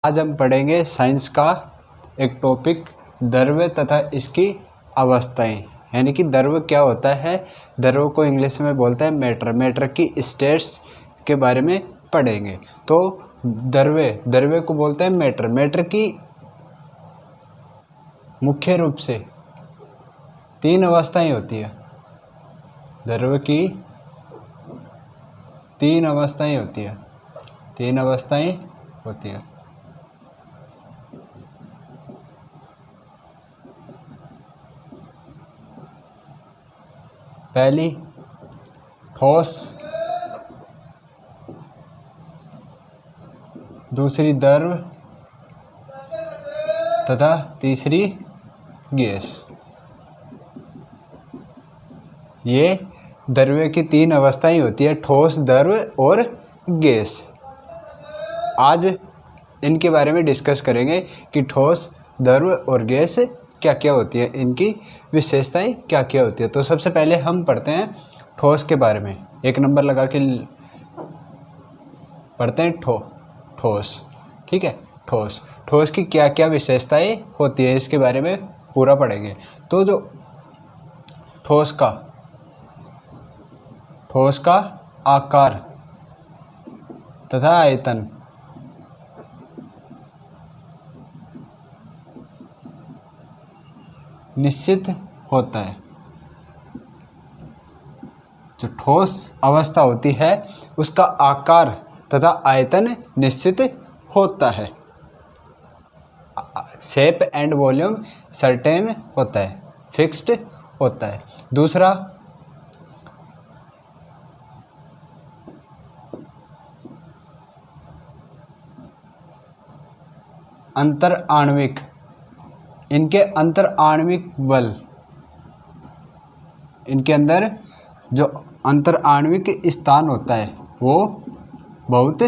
आज हम पढ़ेंगे साइंस का एक टॉपिक द्रव्य तथा इसकी अवस्थाएं, यानी कि द्रव्य क्या होता है। द्रव्य को इंग्लिश में बोलते हैं मैटर। मैटर की स्टेट्स के बारे में पढ़ेंगे। तो द्रव्य को बोलते हैं मैटर। मैटर की मुख्य रूप से 3 अवस्थाएं होती है। द्रव्य की 3 अवस्थाएं होती है। 3 अवस्थाएं होती है। पहली ठोस, दूसरी द्रव तथा तीसरी गैस। ये द्रव्य की 3 अवस्थाएं होती है, ठोस, द्रव और गैस। आज इनके बारे में डिस्कस करेंगे कि ठोस, द्रव और गैस क्या क्या होती है, इनकी विशेषताएं क्या क्या होती है। तो सबसे पहले हम पढ़ते हैं ठोस के बारे में। 1 नंबर लगा के पढ़ते हैं ठोस। ठीक है, ठोस की क्या क्या विशेषताएं होती है, इसके बारे में पूरा पढ़ेंगे। तो जो ठोस का आकार तथा आयतन निश्चित होता है। जो ठोस अवस्था होती है उसका आकार तथा आयतन निश्चित होता है। शेप एंड वॉल्यूम सर्टेन होता है, फिक्स्ड होता है। दूसरा, अंतर आणविक, इनके अंतर आणविक बल, इनके अंदर जो अंतर आणविक स्थान होता है वो बहुत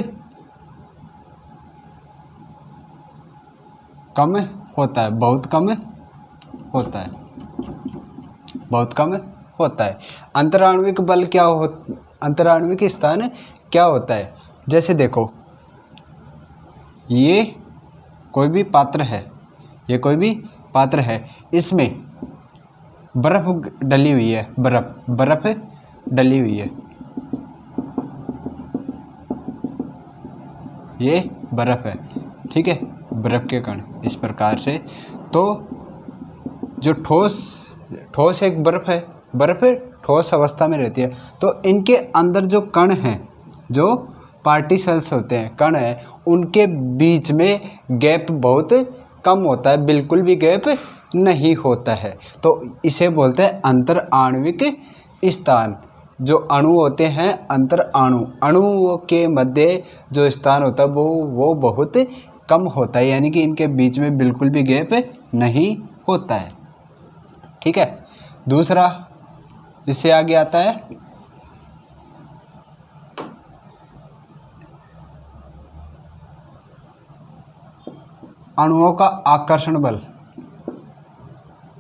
कम होता है। बहुत कम होता है। अंतर आणविक बल क्या हो, अंतर आणविक स्थान क्या होता है। जैसे देखो, ये कोई भी पात्र है, इसमें बर्फ डली हुई है। बर्फ डली हुई है, ये बर्फ है। ठीक है, बर्फ के कण इस प्रकार से। तो जो ठोस एक बर्फ है, बर्फ ठोस अवस्था में रहती है। तो इनके अंदर जो कण हैं, जो पार्टिकल्स होते हैं, कण है, उनके बीच में गैप बहुत कम होता है, बिल्कुल भी गैप नहीं होता है। तो इसे बोलते हैं अंतर आणविक स्थान। जो अणु होते हैं, अंतर अणुओं के मध्य जो स्थान होता है वो बहुत कम होता है, यानी कि इनके बीच में बिल्कुल भी गैप नहीं होता है। ठीक है। दूसरा, इससे आगे आता है अणुओं का आकर्षण बल।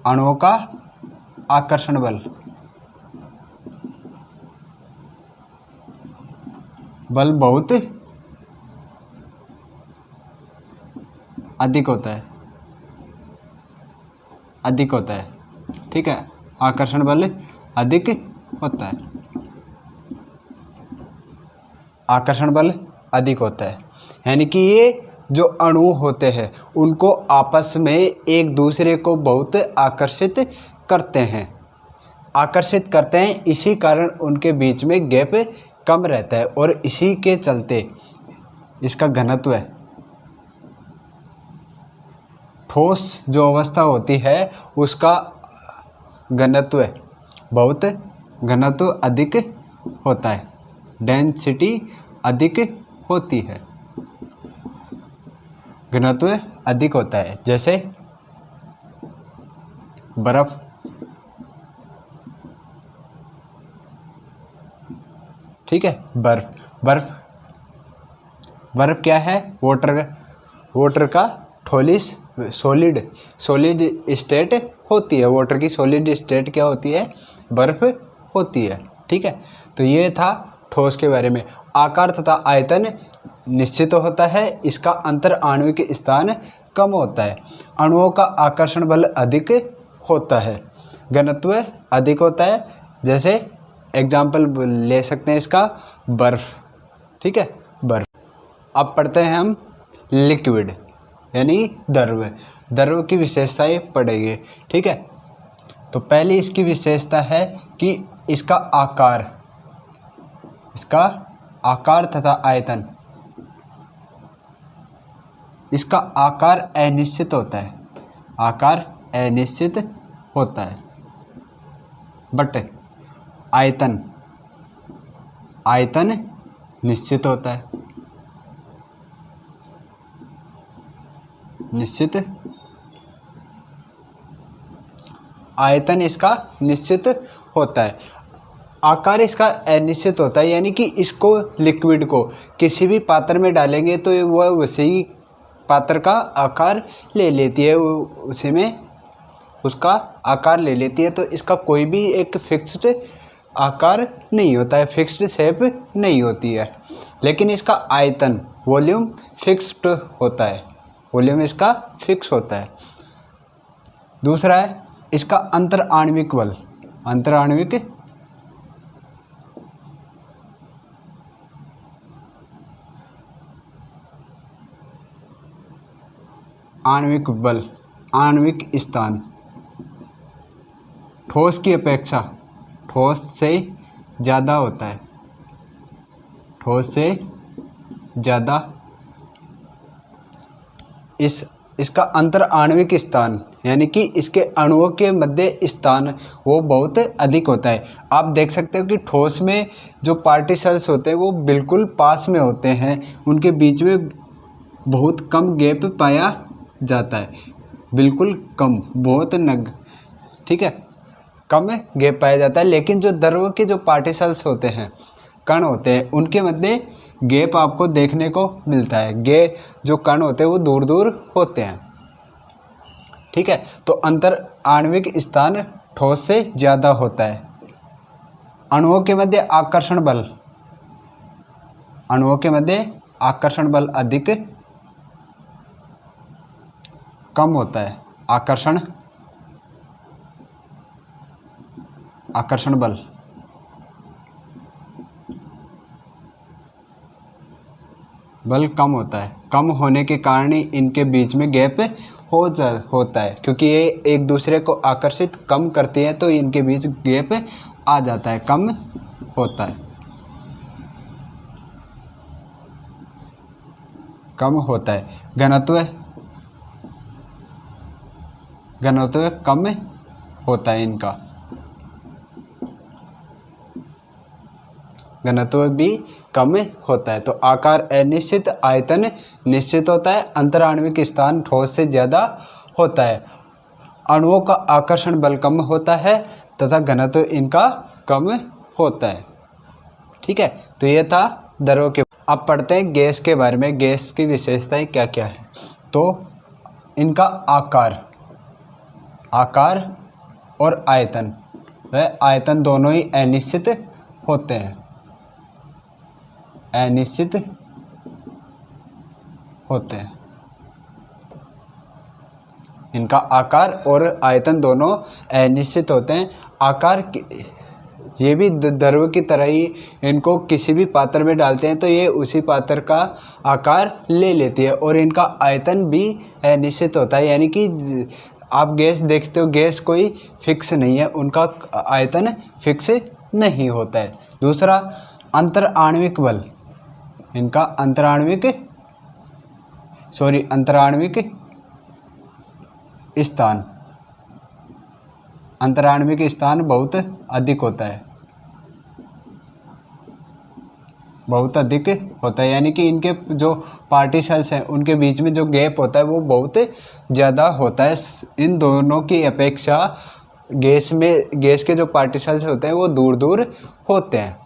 अणुओं का आकर्षण बल बहुत अधिक होता है। ठीक है, आकर्षण बल अधिक होता है। आकर्षण बल अधिक होता है, यानी कि ये जो अणु होते हैं उनको आपस में एक दूसरे को बहुत आकर्षित करते हैं। इसी कारण उनके बीच में गैप कम रहता है, और इसी के चलते इसका घनत्व है, ठोस जो अवस्था होती है उसका घनत्व अधिक होता है, डेंसिटी अधिक होती है, घनत्व अधिक होता है। जैसे बर्फ, ठीक है, बर्फ क्या है, वाटर का सॉलिड स्टेट होती है। वाटर की सॉलिड स्टेट क्या होती है, बर्फ होती है। ठीक है, तो ये था ठोस के बारे में। आकार तथा आयतन निश्चित होता है, इसका अंतर आणविक स्थान कम होता है, अणुओं का आकर्षण बल अधिक होता है, घनत्व अधिक होता है। जैसे एग्जाम्पल ले सकते हैं इसका बर्फ, ठीक है, बर्फ। अब पढ़ते हैं हम लिक्विड यानी द्रव, द्रव की विशेषताएं पढ़ेंगे, ठीक है। तो पहली इसकी विशेषता है कि इसका आकार तथा आयतन, इसका आकार अनिश्चित होता है, आकार अनिश्चित होता है, बट आयतन निश्चित होता है, निश्चित आयतन इसका निश्चित होता है, आकार इसका अनिश्चित होता है, यानी कि इसको लिक्विड को किसी भी पात्र में डालेंगे तो वह उसी पात्र का आकार ले लेती है, उसी में उसका आकार ले लेती है। तो इसका कोई भी एक फिक्स्ड आकार नहीं होता है, फिक्स्ड शेप नहीं होती है, लेकिन इसका आयतन वॉल्यूम फिक्स्ड होता है, वॉल्यूम इसका फिक्स होता है। दूसरा है इसका अंतर आणविक बल, अंतर आणविक बल, आणविक स्थान ठोस की अपेक्षा ठोस से ज़्यादा होता है, ठोस से ज़्यादा। इसका अंतर आणविक स्थान यानी कि इसके अणुओं के मध्य स्थान वो बहुत अधिक होता है। आप देख सकते हो कि ठोस में जो पार्टिकल्स होते हैं वो बिल्कुल पास में होते हैं, उनके बीच में बहुत कम गैप पाया जाता है, बिल्कुल कम, बहुत ठीक है, कम गैप पाया जाता है। लेकिन जो द्रव के जो पार्टिकल्स होते हैं, कण होते हैं, उनके मध्य गैप आपको देखने को मिलता है, जो कण होते हैं वो दूर दूर होते हैं, ठीक है। तो अंतर आणविक स्थान ठोस से ज़्यादा होता है। अणुओं के मध्य आकर्षण बल, अणुओं के मध्य आकर्षण बल अधिक कम होता है, आकर्षण बल कम होता है, कम होने के कारण ही इनके बीच में गैप होता है, क्योंकि ये एक दूसरे को आकर्षित कम करती है, तो इनके बीच गैप आ जाता है, कम होता है, कम होता है। घनत्व कम होता है, इनका घनत्व भी कम होता है। तो आकार अनिश्चित, आयतन निश्चित होता है, अंतर आणविक स्थान ठोस से ज़्यादा होता है, अणुओं का आकर्षण बल कम होता है तथा घनत्व इनका कम होता है, ठीक है। तो ये था द्रव के। अब पढ़ते हैं गैस के बारे में, गैस की विशेषताएं क्या क्या है। तो इनका आकार और आयतन, वह आयतन दोनों ही अनिश्चित होते हैं, अनिश्चित होते हैं। इनका आकार और आयतन दोनों अनिश्चित होते हैं। आकार ये भी द्रव की तरह ही, इनको किसी भी पात्र में डालते हैं तो ये उसी पात्र का आकार ले लेती है, और इनका आयतन भी अनिश्चित होता है, यानी कि आप गैस देखते हो, गैस कोई फिक्स नहीं है, उनका आयतन फिक्स नहीं होता है। दूसरा अंतर आणविक बल, इनका अंतर आणविक स्थान, अंतर आणविक स्थान बहुत अधिक होता है, बहुत अधिक होता है, यानी कि इनके जो पार्टिकल्स हैं उनके बीच में जो गैप होता है वो बहुत ज़्यादा होता है। इन दोनों की अपेक्षा गैस के जो पार्टिकल्स होते हैं वो दूर दूर होते हैं।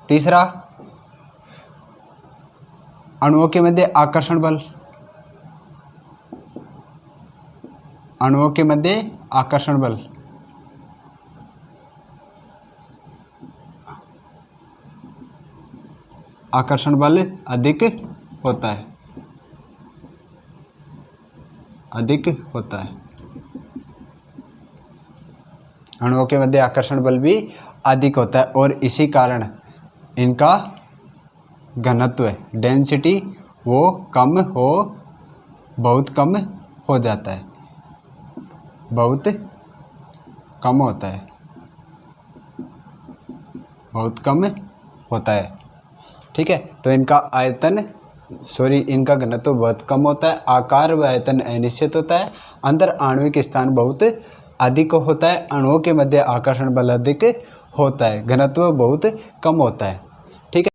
तीसरा अणुओं के मध्य आकर्षण बल, अणुओं के मध्य आकर्षण बल आकर्षण बल अधिक होता है, अधिक होता है। अणुओं के मध्य आकर्षण बल भी अधिक होता है और इसी कारण इनका घनत्व डेंसिटी वो बहुत कम हो जाता है, बहुत कम होता है, बहुत कम होता है। ठीक है, तो इनका इनका घनत्व बहुत कम होता है, आकार व आयतन अनिश्चित होता है, अंतर आणविक स्थान बहुत अधिक होता है, अणुओं के मध्य आकर्षण बल अधिक होता है, घनत्व बहुत कम होता है।